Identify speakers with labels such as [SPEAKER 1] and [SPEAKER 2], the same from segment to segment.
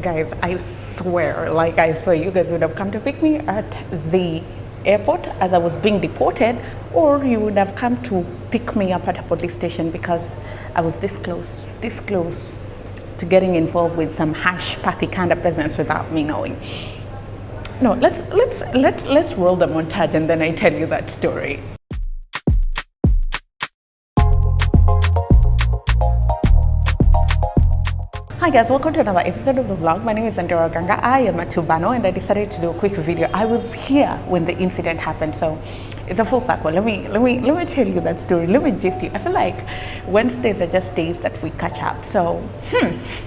[SPEAKER 1] Guys, I swear, you guys would have come to pick me at the airport as I was being deported, or you would have come to pick me up at a police station because I was this close to getting involved with some hash puppy kind of business without me knowing. No, let's roll the montage and then I tell you that story. Hi guys, welcome to another episode of the vlog. My name is Andrea Ganga. I am a Tubano and I decided to do a quick video. I was here when the incident happened, so it's a full circle. Let me tell you that story. Let me gist you. I feel like Wednesdays are just days that we catch up. So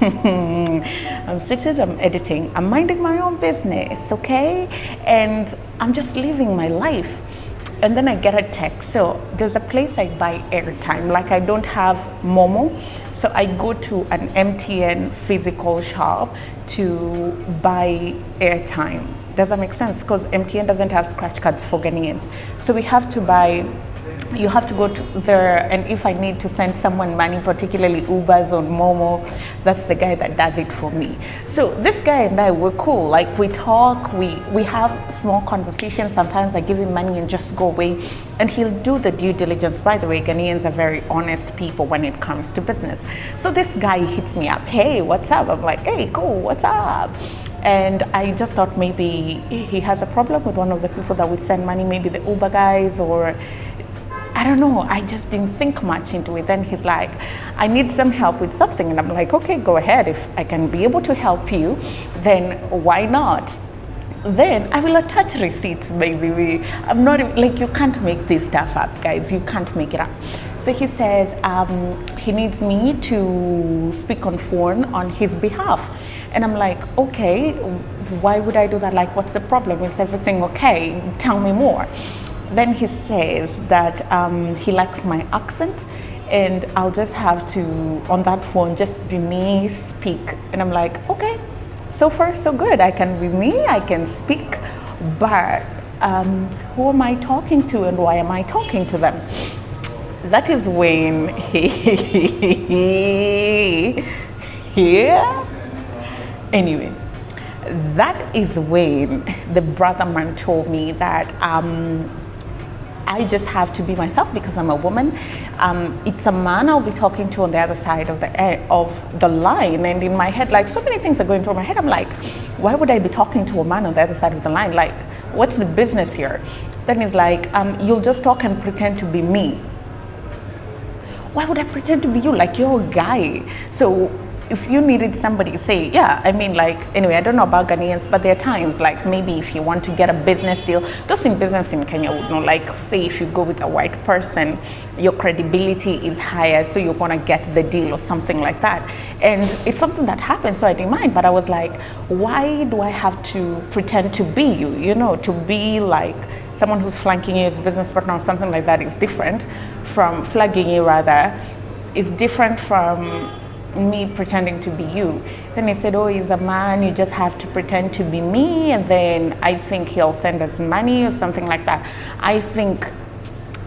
[SPEAKER 1] I'm seated, I'm editing, I'm minding my own business, okay? And I'm just living my life. And then I get a text. So there's a place I buy airtime. Like I don't have Momo, so I go to an MTN physical shop to buy airtime. Does that make sense? Because MTN doesn't have scratch cards for Ghanaians. So we have to buy, you have to go to there, and if I need to send someone money, particularly Ubers or Momo, that's the guy that does it for me. So this guy and I were cool. Like we talk, we have small conversations. Sometimes I give him money and just go away, and he'll do the due diligence. By the way, Ghanaians are very honest people when it comes to business. So this guy hits me up. Hey, what's up? I'm like, hey, cool, what's up? And I just thought maybe he has a problem with one of the people that we send money, maybe the Uber guys, or I don't know. I just didn't think much into it. Then he's like, I need some help with something. And I'm like, okay, go ahead. If I can be able to help you, then why not? Then I will attach receipts, baby. I'm not like, you can't make this stuff up, guys. You can't make it up. So he says he needs me to speak on phone on his behalf. And I'm like, okay, why would I do that? Like, what's the problem? Is everything okay? Tell me more. Then he says that he likes my accent and I'll just have to, on that phone, just be me, speak. And I'm like, okay, so far so good. I can be me, I can speak, but who am I talking to and why am I talking to them? That is when anyway, that is when the brother man told me that I just have to be myself because I'm a woman. It's a man I'll be talking to on the other side of the line. And in my head, like, so many things are going through my head. I'm like, why would I be talking to a man on the other side of the line? Like, what's the business here? Then he's like, you'll just talk and pretend to be me. Why would I pretend to be you? Like, you're a guy. So if you needed somebody, say, yeah, I mean, like, anyway, I don't know about Ghanaians, but there are times, like, maybe if you want to get a business deal, those in business in Kenya would know, like, say if you go with a white person, your credibility is higher, so you're gonna get the deal or something like that. And it's something that happens, so I didn't mind, but I was like, why do I have to pretend to be you? You know, to be like someone who's flanking you as a business partner or something like that is different from flagging you, rather, is different from me pretending to be you. Then he said, oh, he's a man, you just have to pretend to be me, and then I think he'll send us money or something like that. I think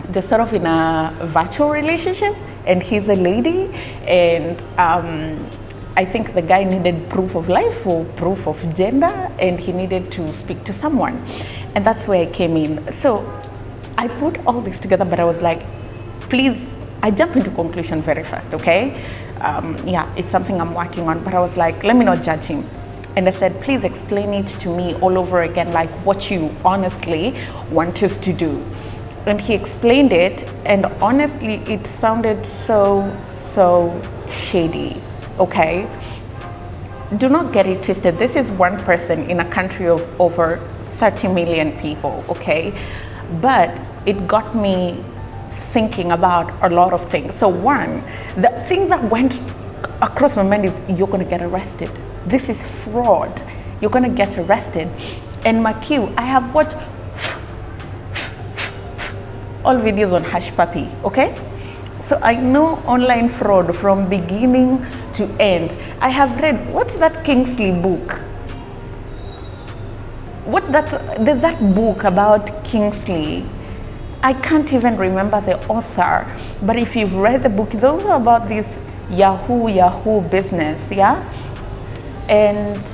[SPEAKER 1] they're sort of in a virtual relationship and he's a lady, and I think the guy needed proof of life or proof of gender, and he needed to speak to someone, and that's where I came in. So I put all this together, but I was like, please, I jumped into conclusion very fast, okay? Yeah, it's something I'm working on, but I was like, let me not judge him. And I said, please explain it to me all over again, like what you honestly want us to do. And he explained it, and honestly, it sounded so shady, okay? Do not get it twisted. This is one person in a country of over 30 million people, okay? But it got me thinking about a lot of things. So one, the thing that went across my mind is, you're gonna get arrested. This is fraud. You're gonna get arrested. And my cue, I have watched all videos on Hush Puppy, okay? So I know online fraud from beginning to end. I have read, what's that Kingsley book? There's that book about Kingsley. I can't even remember the author, but if you've read the book, it's also about this Yahoo business, yeah? and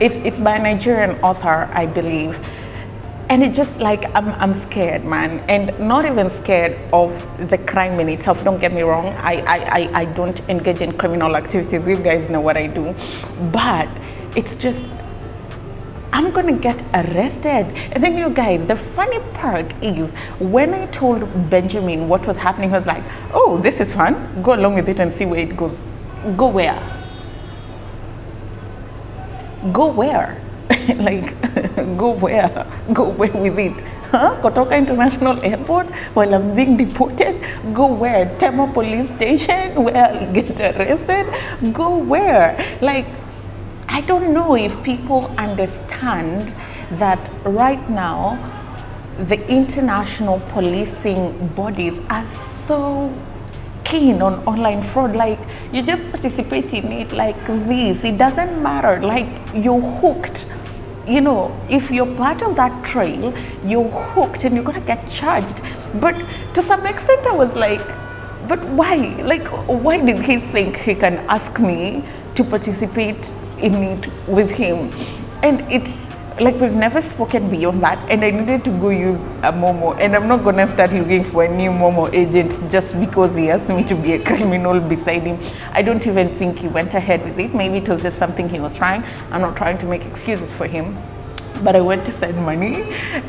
[SPEAKER 1] it's by a Nigerian author, I believe. And it just like I'm scared, man, and not even scared of the crime in itself. Don't get me wrong. I don't engage in criminal activities. You guys know what I do, but it's just I'm gonna get arrested. And then you guys, the funny part is when I told Benjamin what was happening, he was like, "Oh, this is fun. Go along with it and see where it goes." Go where? Go where? Like, go where? Go where with it? Huh? Kotoka International Airport while I'm being deported? Go where? Tema police station where I'll get arrested? Go where? Like, I don't know if people understand that right now the international policing bodies are so keen on online fraud. Like, you just participate in it like this, it doesn't matter, like you're hooked. You know, if you're part of that trail, you're hooked and you're gonna get charged. But to some extent I was like, but why? Like, why did he think he can ask me to participate in it with him? And it's like we've never spoken beyond that, and I needed to go use a Momo, and I'm not gonna start looking for a new Momo agent just because he asked me to be a criminal beside him. I don't even think he went ahead with it. Maybe it was just something he was trying. I'm not trying to make excuses for him, but I went to send money,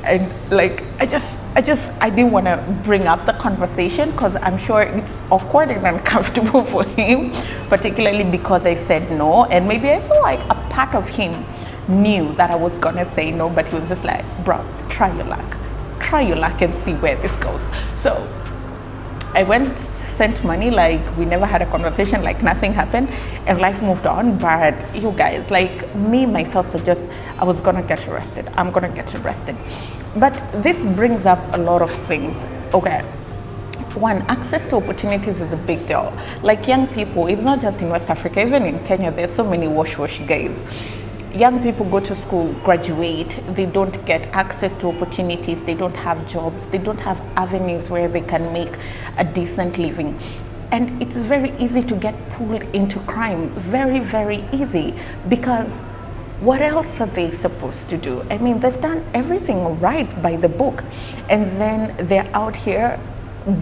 [SPEAKER 1] and like I didn't want to bring up the conversation because I'm sure it's awkward and uncomfortable for him, particularly because I said no, and maybe I feel like a part of him knew that I was gonna say no, but he was just like, bro, try your luck and see where this goes. So I went, sent money, like we never had a conversation, like nothing happened, and life moved on. But you guys, like me, my thoughts are just, I was gonna get arrested. I'm gonna get arrested. But this brings up a lot of things. Okay. One, access to opportunities is a big deal. Like young people, it's not just in West Africa, even in Kenya, there's so many wash guys. Young people go to school, graduate, they don't get access to opportunities, they don't have jobs, they don't have avenues where they can make a decent living. And it's very easy to get pulled into crime, very, very easy, because what else are they supposed to do? I mean, they've done everything right by the book, and then they're out here,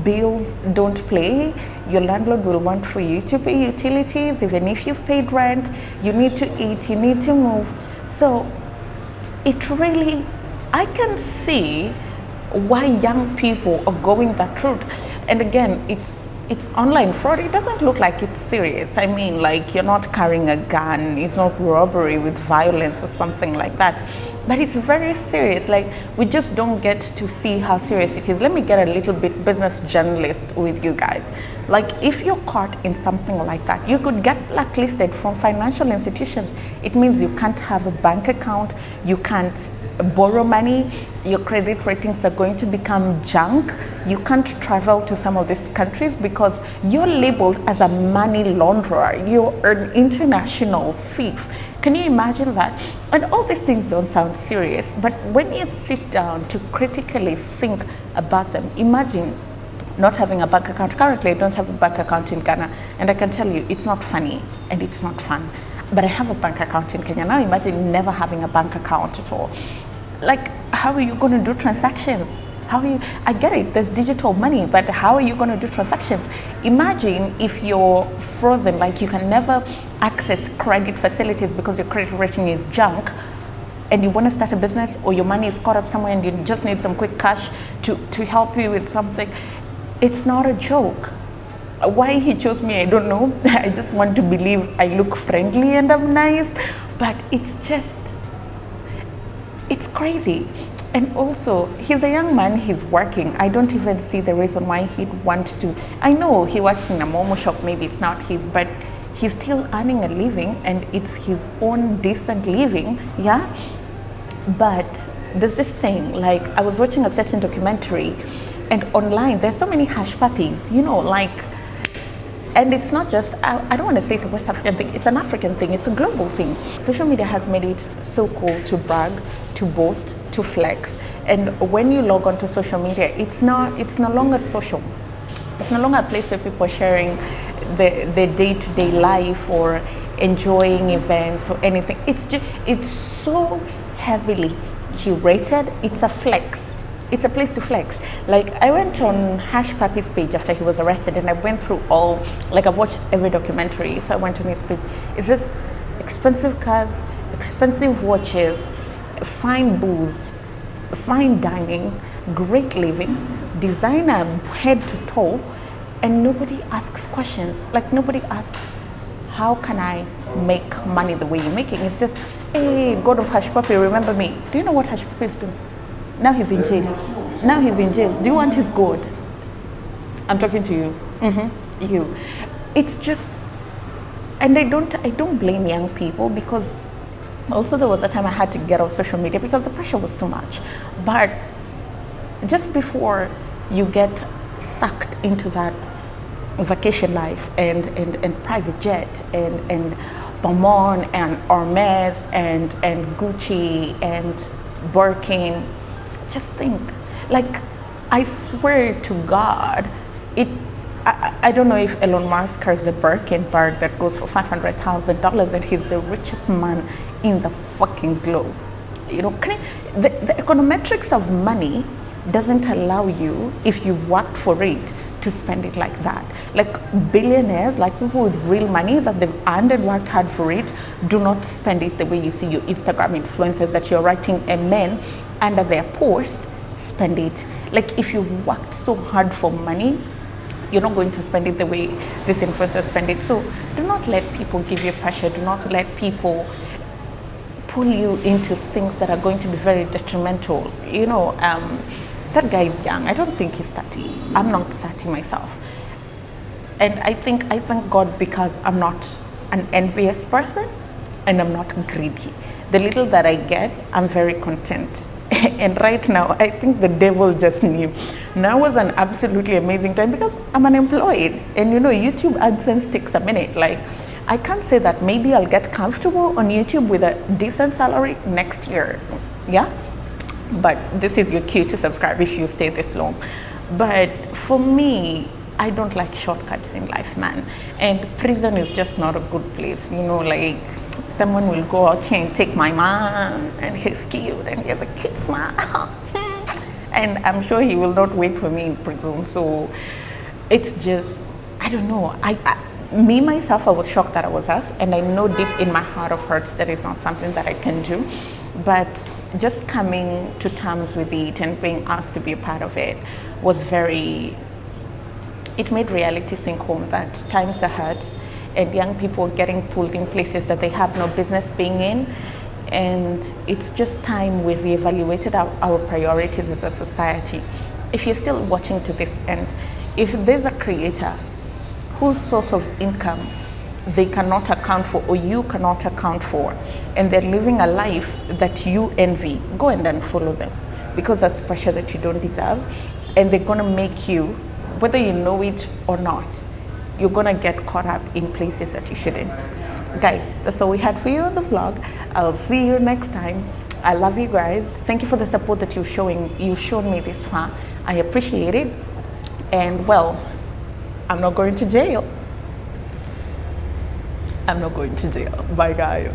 [SPEAKER 1] bills don't play, your landlord will want for you to pay utilities, even if you've paid rent, you need to eat, you need to move. So it really, I can see why young people are going that route. And again, it's online fraud. It doesn't look like it's serious. I mean, like you're not carrying a gun, it's not robbery with violence or something like that, but it's very serious. Like, we just don't get to see how serious it is. Let me get a little bit business journalist with you guys. Like, if you're caught in something like that, you could get blacklisted from financial institutions. It means you can't have a bank account, you can't borrow money, your credit ratings are going to become junk, you can't travel to some of these countries because you're labeled as a money launderer, you're an international thief. Can you imagine that? And all these things don't sound serious, but when you sit down to critically think about them, imagine not having a bank account. Currently, I don't have a bank account in Ghana, and I can tell you it's not funny and it's not fun. But I have a bank account in Kenya. Now imagine never having a bank account at all. Like, how are you going to do transactions? How are you? I get it, there's digital money, but how are you going to do transactions? Imagine if you're frozen, like you can never access credit facilities because your credit rating is junk, and you want to start a business, or your money is caught up somewhere and you just need some quick cash to help you with something. It's not a joke. Why he chose me, I don't know. I just want to believe I look friendly and I'm nice, but it's crazy. And also, he's a young man, he's working. I don't even see the reason why he'd want to. I know he works in a Momo shop, maybe it's not his, but he's still earning a living, and it's his own decent living, yeah? But there's this thing, like I was watching a certain documentary, and online there's so many hush puppies, you know, like, and it's not just, I don't want to say it's a West African thing, it's an African thing, it's a global thing. Social media has made it so cool to brag, to boast, to flex. And when you log onto social media, it's no longer social. It's no longer a place where people are sharing their day-to-day life, or enjoying events or anything. It's so heavily curated. It's a flex. It's a place to flex. Like, I went on Hash Papi's page after he was arrested, and I went through all, like, I've watched every documentary, so I went on his page. It's just expensive cars, expensive watches, fine booze, fine dining, great living, designer head to toe, and nobody asks questions. Like, nobody asks, how can I make money the way you're making? It's just, hey, God of Hash Papi, remember me. Do you know what Hash Papi is doing? Now he's in jail. Now he's in jail. Do you want his gold? I'm talking to you. You. It's just, and I don't blame young people, because also there was a time I had to get off social media because the pressure was too much. But just before you get sucked into that vacation life and private jet and Balmain and Hermes and Gucci and Birkin, just think, like, I swear to God, I don't know if Elon Musk has a Birkin bag that goes for $500,000 and he's the richest man in the fucking globe. You know, the econometrics of money doesn't allow you, if you worked for it, to spend it like that. Like, billionaires, like people with real money that they've earned and worked hard for it, do not spend it the way you see your Instagram influencers that you're writing amen under their post spend it. Like, if you worked so hard for money, you're not going to spend it the way these influencers spend it. So do not let people give you pressure. Do not let people pull you into things that are going to be very detrimental. You know, that guy is young. I don't think he's 30. I'm not 30 myself. And I thank God, because I'm not an envious person and I'm not greedy. The little that I get, I'm very content. And right now, I think the devil just knew. Now was an absolutely amazing time because I'm unemployed. And you know, YouTube AdSense takes a minute. Like, I can't say that maybe I'll get comfortable on YouTube with a decent salary next year. Yeah? But this is your cue to subscribe if you stay this long. But for me, I don't like shortcuts in life, man. And prison is just not a good place. You know, like, someone will go out here and take my man, and he's cute, and he has a cute smile. And I'm sure he will not wait for me in prison. So it's just, I don't know. Me, myself, I was shocked that I was asked, and I know deep in my heart of hearts that it's not something that I can do. But just coming to terms with it and being asked to be a part of it was it made reality sink home that times are hard, and young people getting pulled in places that they have no business being in. And it's just time we reevaluated our priorities as a society. If you're still watching to this end, if there's a creator whose source of income they cannot account for, or you cannot account for, and they're living a life that you envy, go and unfollow them, because that's pressure that you don't deserve. And they're gonna make you, whether you know it or not, you're gonna get caught up in places that you shouldn't. Guys, that's all we had for you on the vlog. I'll see you next time. I love you guys. Thank you for the support that you've shown me this far. I appreciate it. And well, I'm not going to jail. I'm not going to jail. Bye, guys.